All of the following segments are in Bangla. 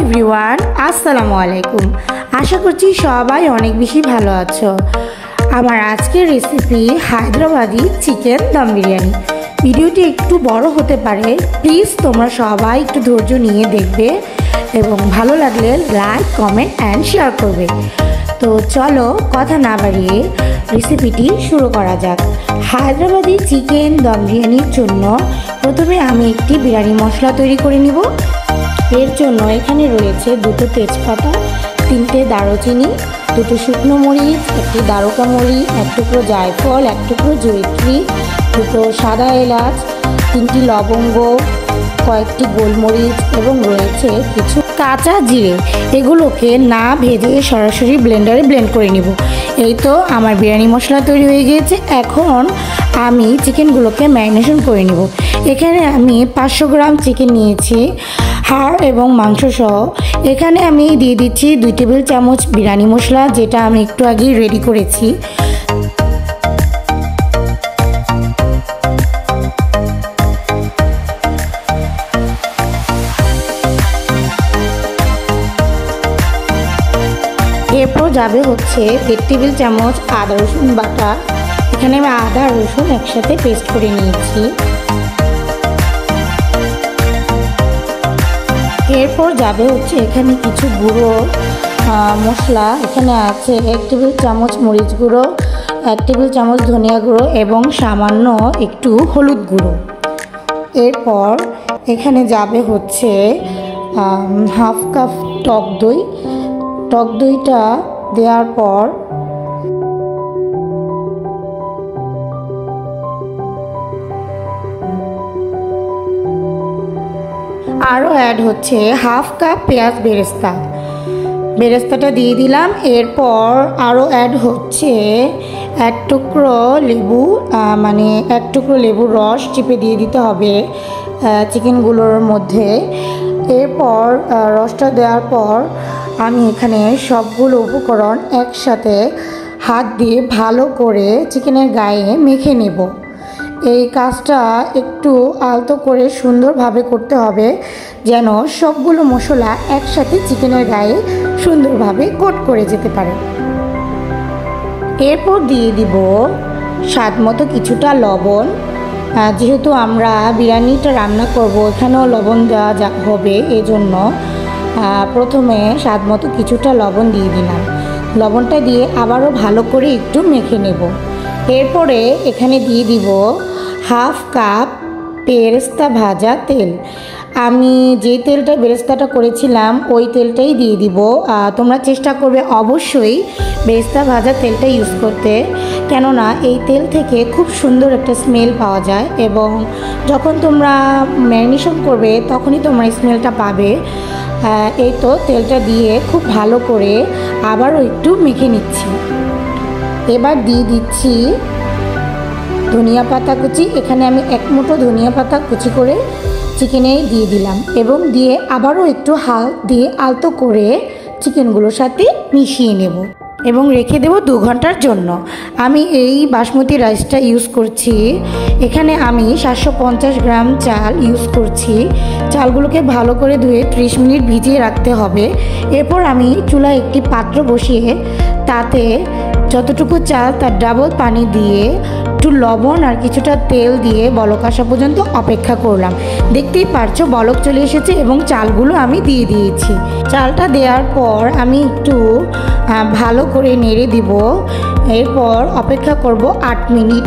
এভরিওয়ান, আসসালামু আলাইকুম। আশা করছি সবাই অনেক বেশি ভালো আছো। আমার আজকের রেসিপি হায়দ্রাবাদি চিকেন দম বিরিয়ানি। ভিডিওটি একটু বড় হতে পারে, প্লিজ তোমরা সবাই একটু ধৈর্য নিয়ে দেখবে এবং ভালো লাগলে লাইক, কমেন্ট অ্যান্ড শেয়ার করবে। তো চলো কথা না বাড়িয়ে রেসিপিটি শুরু করা যাক। হায়দ্রাবাদি চিকেন দম বিরিয়ানির জন্য প্রথমে আমি একটি বিরিয়ানি মশলা তৈরি করে নিব। এর জন্য এখানে রয়েছে 2টো তেজপাতা, 3টে দারুচিনি, 2টো শুকনো মরিচ, 1টি দারুকা মরিচ, 1 টুকরো জায়ফল, 1 টুকরো জয়িত্রী, 2টো সাদা এলাচ, 3টি লবঙ্গ, কয়েকটি গোলমরিচ এবং রয়েছে কিছু কাঁচা জিরে। এগুলোকে না ভেজে সরাসরি ব্লেন্ডারে ব্লেন্ড করে নিব। এই তো আমার বিরিয়ানি মশলা তৈরি হয়ে গিয়েছে। এখন আমি চিকেনগুলোকে ম্যারিনেশন করে নিব। এখানে আমি 500 গ্রাম চিকেন নিয়েছি, হাড় এবং মাংস সহ। এখানে আমি দিয়ে দিচ্ছি 2 টেবিল চামচ বিরিয়ানি মশলা, যেটা আমি একটু আগেই রেডি করেছি। এরপর যাবে হচ্ছে 1.5 টেবিল চামচ আদা রসুন বাটা। এখানে আমি আদা রসুন একসাথে পেস্ট করে নিয়েছি। এরপর যাবে হচ্ছে এখানে কিছু গুঁড়ো মশলা। এখানে আছে 1 টেবিল চামচ মরিচ গুঁড়ো, 1 টেবিল চামচ ধনিয়া গুঁড়ো এবং সামান্য একটু হলুদ গুঁড়ো। এরপর এখানে যাবে হচ্ছে হাফ কাপ টক দই। টক দইটা দেওয়ার পর আরও অ্যাড হচ্ছে হাফ কাপ পেঁয়াজ বেরেস্তাটা দিয়ে দিলাম। এরপর আরও অ্যাড হচ্ছে 1 টুকরো লেবু, মানে 1 টুকরো লেবুর রস চিপে দিয়ে দিতে হবে চিকেনগুলোর মধ্যে। এরপর রসটা দেওয়ার পর আমি এখানে সবগুলো উপকরণ একসাথে হাত দিয়ে ভালো করে চিকেনের গায়ে মেখে নেব। এই কাজটা একটু আলতো করে সুন্দরভাবে করতে হবে, যেন সবগুলো মশলা একসাথে চিকেনের গায়ে সুন্দরভাবে কোট করে যেতে পারে। এরপর দিয়ে দিব স্বাদ মতো কিছুটা লবণ। যেহেতু আমরা বিরিয়ানিটা রান্না করব, এখানেও লবণ দেওয়া হবে, এজন্য প্রথমে স্বাদ মতো কিছুটা লবণ দিয়ে দিলাম। লবণটা দিয়ে আবারও ভালো করে একটু মেখে নেব। এরপরে এখানে দিয়ে দিব হাফ কাপ বেরেস্তা ভাজা তেল। আমি যে তেলটা বেরেস্তাটা করেছিলাম ওই তেলটাই দিয়ে দিব। তোমরা চেষ্টা করবে অবশ্যই বেরেস্তা ভাজা তেলটা ইউজ করতে, কেননা এই তেল থেকে খুব সুন্দর একটা স্মেল পাওয়া যায় এবং যখন তোমরা ম্যারিনেশন করবে তখনই তোমরা স্মেলটা পাবে। এই তো তেলটা দিয়ে খুব ভালো করে আবারও একটু মেখে নিচ্ছি। এবার দিয়ে দিচ্ছি ধনিয়া পাতা কুচি। এখানে আমি 1 মুঠো ধনিয়া পাতা কুচি করে চিকেনে দিয়ে দিলাম এবং দিয়ে আবারও একটু হাত দিয়ে আলতো করে চিকেনগুলোর সাথে মিশিয়ে নেব এবং রেখে দেব 2 ঘন্টার জন্য। আমি এই বাসমতি রাইসটা ইউজ করছি। এখানে আমি 750 গ্রাম চাল ইউজ করছি। চালগুলোকে ভালো করে ধুয়ে 30 মিনিট ভিজিয়ে রাখতে হবে। এরপর আমি চুলায় একটি পাত্র বসিয়ে তাতে যতটুকু চাল তার ডাবল পানি দিয়ে একটু লবণ আর কিছুটা তেল দিয়ে বলক আসা পর্যন্ত অপেক্ষা করলাম। দেখতেই পারছো বলক চলে এসেছে এবং চালগুলো আমি দিয়ে দিয়েছি। চালটা দেওয়ার পর আমি একটু ভালো করে নেড়ে দিব। এরপর অপেক্ষা করব 8 মিনিট।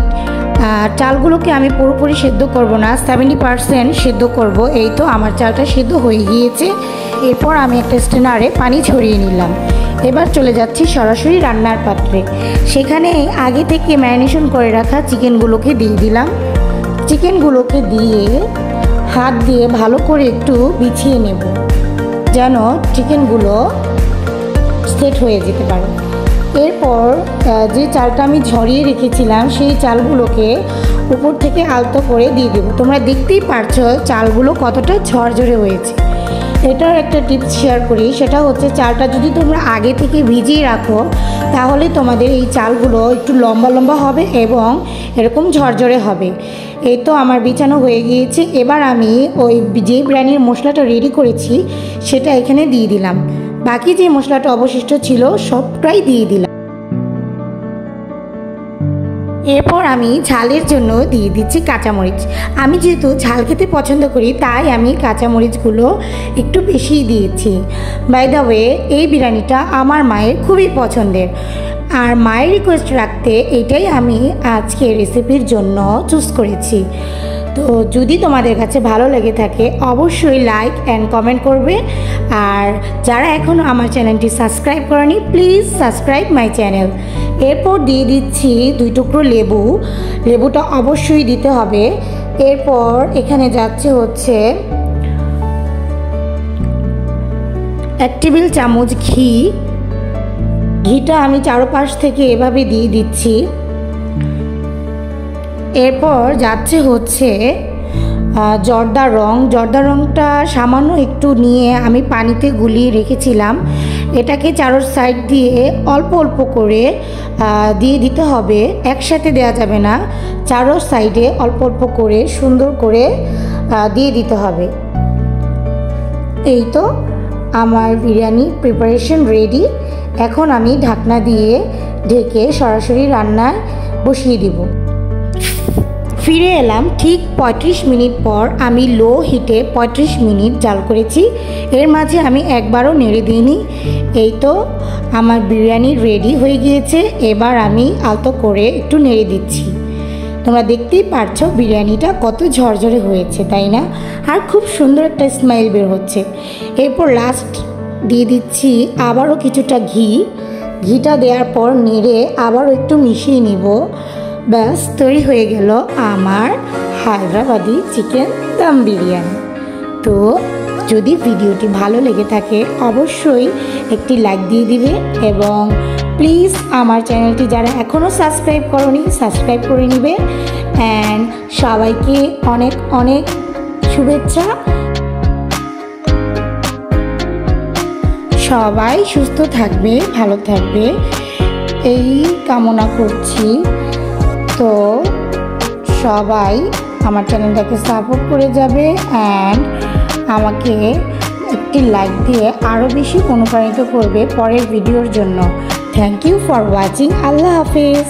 চালগুলোকে আমি পুরোপুরি সেদ্ধ করব না, 70% সেদ্ধ করব। এই তো আমার চালটা সেদ্ধ হয়ে গিয়েছে। এরপর আমি একটা স্ট্রেনারে পানি ছড়িয়ে নিলাম। এবার চলে যাচ্ছি সরাসরি রান্নার পাত্রে। সেখানে আগে থেকে ম্যারিনেশন করে রাখা চিকেনগুলোকে দিয়ে দিলাম। চিকেনগুলোকে দিয়ে হাত দিয়ে ভালো করে একটু বিছিয়ে নেব, যেন চিকেনগুলো সেট হয়ে যেতে পারে। এরপর যে চালটা আমি ঝরিয়ে রেখেছিলাম সেই চালগুলোকে উপর থেকে আলতো করে দিয়ে দেবো। তোমরা দেখতেই পারছো চালগুলো কতটা ঝরঝরে হয়েছে। এটার একটা টিপস শেয়ার করি, সেটা হচ্ছে চালটা যদি তোমরা আগে থেকে ভিজিয়ে রাখো তাহলে তোমাদের এই চালগুলো একটু লম্বা লম্বা হবে এবং এরকম ঝরঝরে হবে। এই তো আমার বিছানো হয়ে গিয়েছে। এবার আমি ওই যে বিরিয়ানির মশলাটা রেডি করেছি সেটা এখানে দিয়ে দিলাম। বাকি যে মশলাটা অবশিষ্ট ছিল সবটাই দিয়ে দিলাম। এরপর আমি ঝালের জন্য দিয়ে দিচ্ছি কাঁচামরিচ। আমি যেহেতু ঝাল খেতে পছন্দ করি তাই আমি কাঁচামরিচগুলো একটু বেশিই দিয়েছি। বাই দ্য ওয়ে, এই বিরিয়ানিটা আমার মায়ের খুবই পছন্দের, আর মায়ের রিকোয়েস্ট রাখতে এটাই আমি আজকে রেসিপির জন্য চুজ করেছি। তো যদি তোমাদের কাছে ভালো লেগে থাকে অবশ্যই লাইক অ্যান্ড কমেন্ট করবে, আর যারা এখনও আমার চ্যানেলটি সাবস্ক্রাইব করেনি প্লিজ সাবস্ক্রাইব মাই চ্যানেল। এরপর দিয়ে দিচ্ছি 2 টুকরো লেবু, লেবুটা অবশ্যই দিতে হবে। এরপর এখানে যাচ্ছে হচ্ছে 1 টেবিল চামচ ঘি। ঘিটা আমি চারপাশ থেকে এভাবে দিয়ে দিচ্ছি। এরপর যাচ্ছে হচ্ছে জর্দা রং। জর্দা রংটা সামান্য একটু নিয়ে আমি পানিতে গুলিয়ে রেখেছিলাম। এটাকে চারোর সাইড দিয়ে অল্প অল্প করে দিয়ে দিতে হবে, একসাথে দেওয়া যাবে না, চারোর সাইডে অল্প অল্প করে সুন্দর করে দিয়ে দিতে হবে। এই তো আমার বিরিয়ানি প্রিপারেশন রেডি। এখন আমি ঢাকনা দিয়ে ঢেকে সরাসরি রান্নায় বসিয়ে দিব। ফিরে এলাম ঠিক 35 মিনিট পর। আমি লো হিটে 35 মিনিট জাল করেছি, এর মাঝে আমি একবারও নেড়ে দিইনি। এই তো আমার বিরিয়ানি রেডি হয়ে গিয়েছে। এবার আমি আলতো করে একটু নেড়ে দিচ্ছি। তোমরা দেখতেই পারছো বিরিয়ানিটা কত ঝরঝরে হয়েছে, তাই না? আর খুব সুন্দর একটা স্মেল বের হচ্ছে। এরপর লাস্ট দিয়ে দিচ্ছি আবারও কিছুটা ঘি। ঘিটা দেওয়ার পর নেড়ে আবারও একটু মিশিয়ে নিব। ব্যাস তৈরি হয়ে গেল আমার হায়দ্রাবাদি চিকেন দম বিরিয়ানি। তো যদি ভিডিওটি ভালো লেগে থাকে অবশ্যই একটি লাইক দিয়ে দিবে, এবং প্লিজ আমার চ্যানেলটি যারা এখনও সাবস্ক্রাইব করোনি সাবস্ক্রাইব করে নিবে। অ্যান্ড সবাইকে অনেক অনেক শুভেচ্ছা। সবাই সুস্থ থাকবে, ভালো থাকবে এই কামনা করছি। তো সবাই আমার চ্যানেলটাকে সাপোর্ট করে যাবে অ্যান্ড আমাকে একটি লাইক দিয়ে আরও বেশি অনুপ্রাণিত করবে পরের ভিডিওর জন্য। Thank you for watching. আল্লাহ হাফেজ।